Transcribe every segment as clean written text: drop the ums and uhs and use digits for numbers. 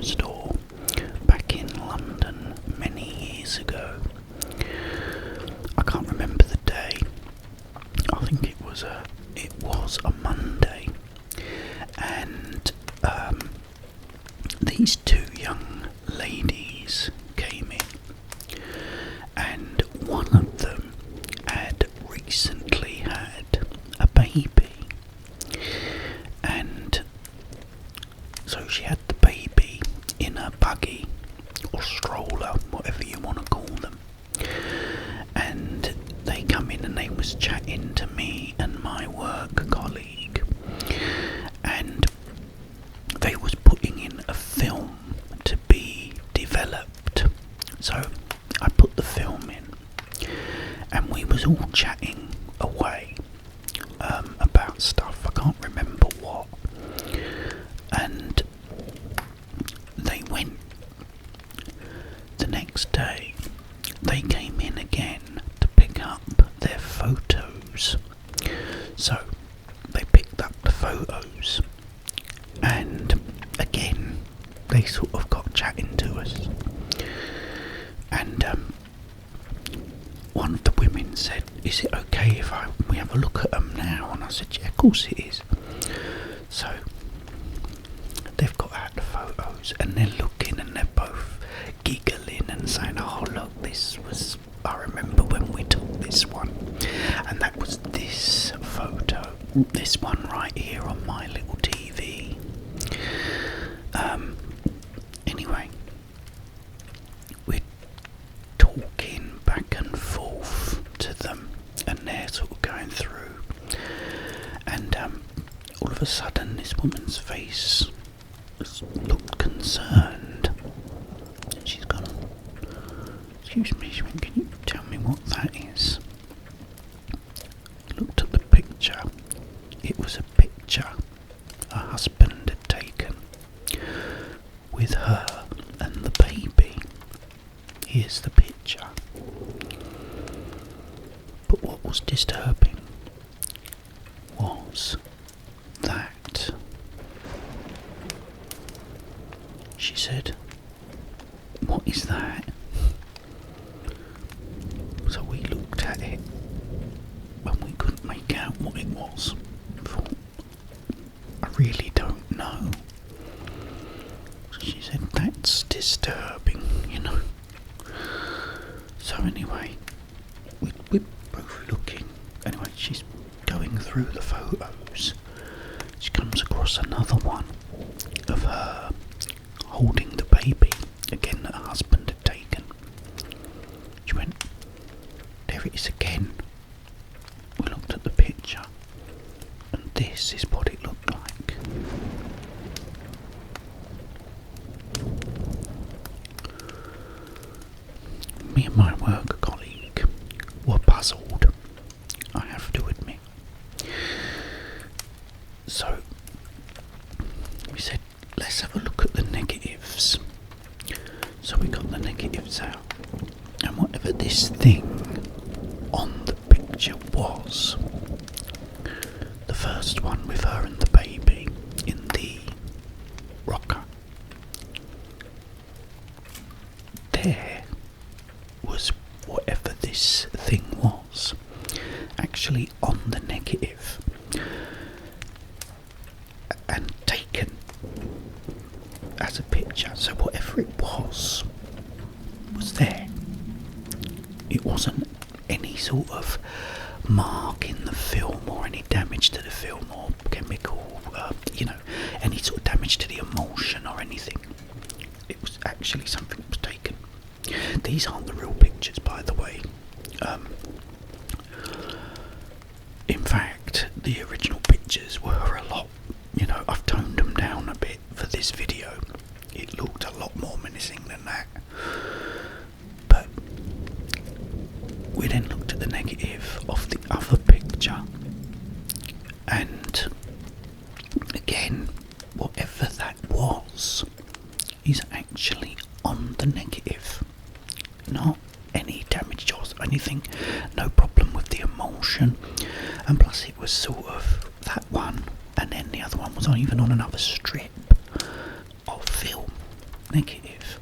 store back in London many years ago. I can't remember the day. I think it was a Monday, and these two young ladies came in, and one of them had recently had a baby, and so she had the baby in a buggy or stroller, whatever you want to call them, and they come in and they was chatting to me and my work colleague, and they was putting in a film to be developed. So I put the film in, and we was all chatting away about stuff. I can't remember what. And they went. The next day, they came in again to pick up their photos. So they picked up the photos, and again they sort of got chatting to us, and one of the women said, "Is it okay if we have a look at them now?" And I said, "Yeah, of course it is." So they've got out the photos and they're looking, and they're both giggling and saying, "Oh look, I remember when we took this one, and that was this photo, this one right here on my little TV." Anyway, we're talking back and forth to them, and they're sort of going through, and all of a sudden this woman's face looked concerned, and she's gone, "Excuse me," she went, "Can you tell me what that is?" Looked at the picture. It was a picture her husband had taken with her and the baby. Here's the picture. But what was disturbing was that she said, "What is that?" So we looked at it, and we couldn't make out what it was. I thought, "I really don't know." So she said, "That's disturbing, you know." So anyway, we're both looking. Anyway, she's going through the photos. She comes across another one of her holding the baby, again that her husband had taken. She went, "There it is again." We looked at the picture, and this is what it looked like. Me and my work colleague were puzzled, I have to admit. So we said, "Let's have a look at the negatives." So we got the negatives out, and whatever this thing on the picture was, the first one with her and the baby in the rocker, there was whatever this thing was actually on the negative and taken as a picture. So whatever it was there. It wasn't any sort of mark in the film or any damage to the film or chemical, any sort of damage to the emulsion or anything. It was actually something that was taken. These aren't the real pictures, by the way. In fact, the original pictures were a lot, I've toned them down a bit for this video. It looked a lot more menacing than that. But we then looked at the negative of the other picture, and again, whatever that was is actually on the negative. Not any damage or anything, no problem with the emulsion, and plus it was sort of that one, and then the other one was even on another strip of film. negative.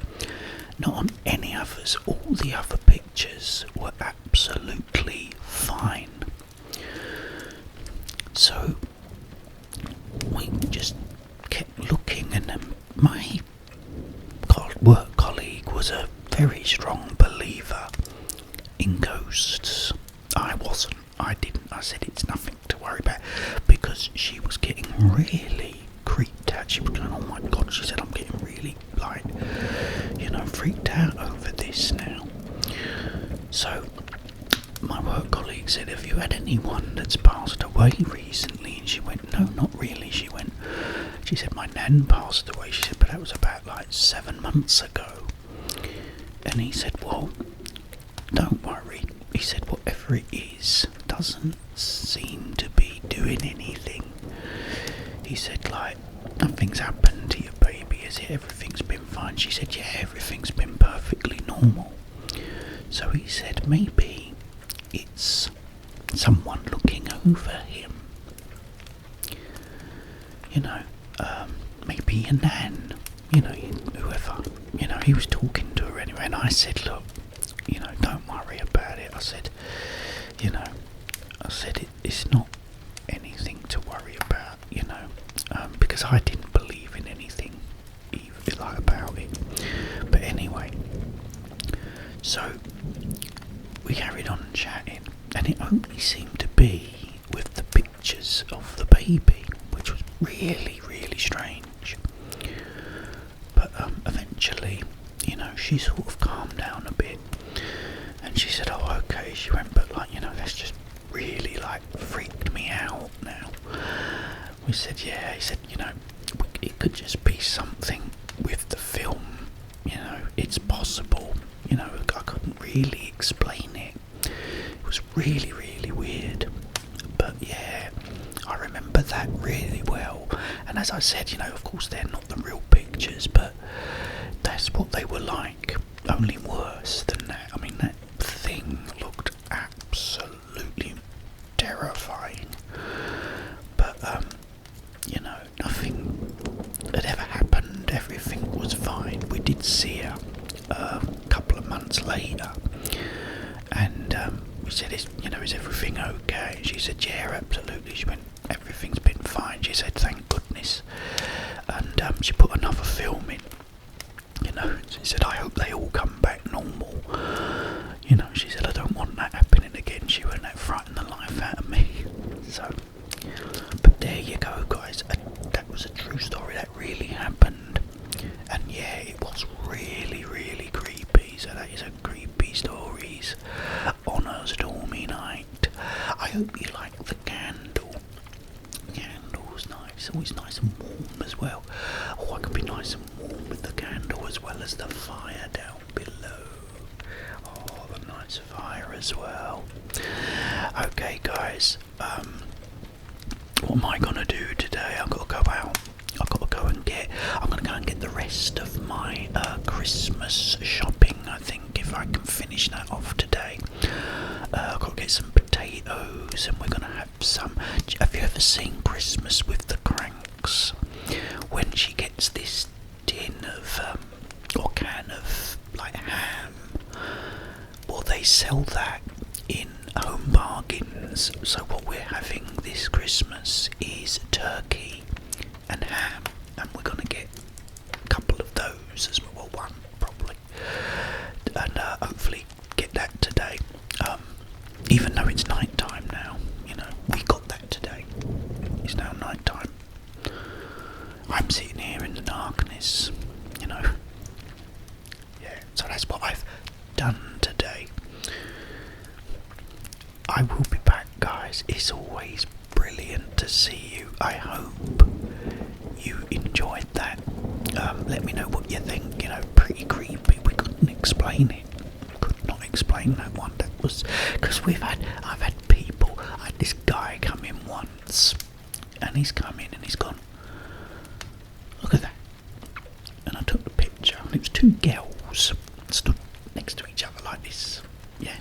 Not on any others. All the other pictures were absolutely fine. So we just kept looking, and then my work colleague was a very strong believer in ghosts. I wasn't. I didn't. I said it's nothing to worry about, because she was getting really creeped out. She was going, oh my god, she said, I'm getting really, like, freaked out over this now. So my work colleague said, have you had anyone that's passed away recently? And she went, no, not really. She said, my nan passed away. She said, but that was about like 7 months ago. And he said, well, don't worry. He said, whatever it is doesn't seem to be doing anything. He said, like, nothing's happened to your baby, is it? Everything's been fine. She said, yeah, everything's been perfectly normal. So he said, maybe it's someone looking over him. Maybe your nan, whoever. He was talking to her anyway, and I said, look, don't worry about it. I said, it's not anything to worry about, because I didn't believe in anything about it. But anyway, so we carried on chatting, and it only seemed to be with the pictures of the baby, which was really, really strange. But eventually, she sort of calmed down a bit, and she said, oh, okay. She went, but that's just really, freaked me out now. We said, yeah. He said, it could just be something with the film, it's possible. I couldn't really explain it. It was really, really weird. But yeah, I remember that really well. And as I said, of course they're not the real pictures, but that's what they were like, only worse than that. I mean, that thing looked absolutely terrifying. But nothing had ever happened. Everything was fine. We did see her a couple of months later, and we said, is everything okay? She said, yeah, absolutely. She went, everything's been fine. She said, thank goodness. And she put another film in. She said, I hope they all come back normal. She said, I don't want that happening again. She went, that frightened the life out of me. So, but there you go, guys. That was a true story. That really happened. And yeah, it was really, really creepy. So that is a creepy stories on a stormy night. I hope you like the candle. Candle's nice. Always nice and warm as well. Oh, I could be nice and warm with the candle as well as the fire down below. Oh, the nice fire as well. Okay, guys. What am I gonna do today? I've got to go out. I'm gonna go and get the rest of my Christmas shopping. I think if I can finish that off today. I've got to get some potatoes, and we're gonna have some. Have you ever seen Christmas with the Cranks? When she gets this tin of or can of ham. Well, they sell that in Home Bargains. So what we're having this Christmas is turkey and ham, and we're gonna get a couple of those as well, one probably, and hopefully get that today. Even though it's night time now, we got that today. It's now night time. I'm sitting here in the darkness, Yeah, so that's what I've done today. I will be back, guys. It's always brilliant to see you. I hope you enjoyed that. Let me know what you think. Pretty creepy. We couldn't explain it. Could not explain that one. That was because I've had people. I had this guy come in once, and he's come in and he's gone, look at that. And I took the picture, and it was two girls stood next to each other like this. Yeah.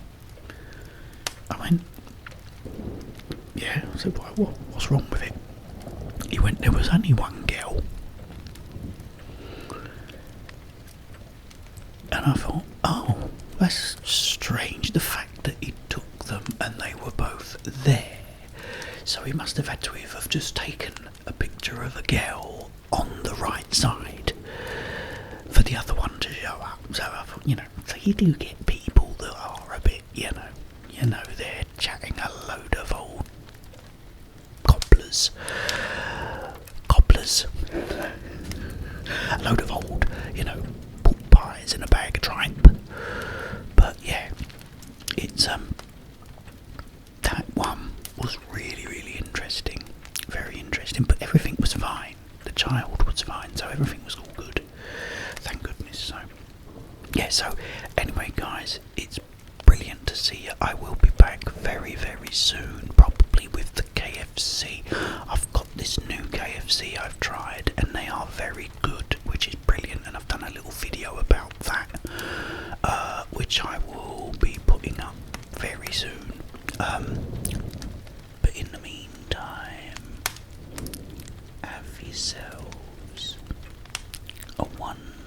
I went, yeah. I said, what's wrong with it? He went, there was only one girl. And I thought, oh, that's strange. The fact that he took them and they were both there. So he must have had to have just taken a picture of a girl on the right side for the other one to show up. So I thought, so you do get people that are a bit, they're chatting a load of old cobblers. A load of old, pork pies in a bag of tripe. But yeah, it's that one was really, really interesting. Very interesting, but everything was fine. The child was fine, so everything was all good. Thank goodness. So yeah, so anyway guys, it's brilliant to see you. I will be back very, very soon, probably with the KFC. I've got this new KFC I've tried and they are very good, which is brilliant, and I've done a little video about that, which I will be putting up very soon. But in the meantime, have yourselves a wonderful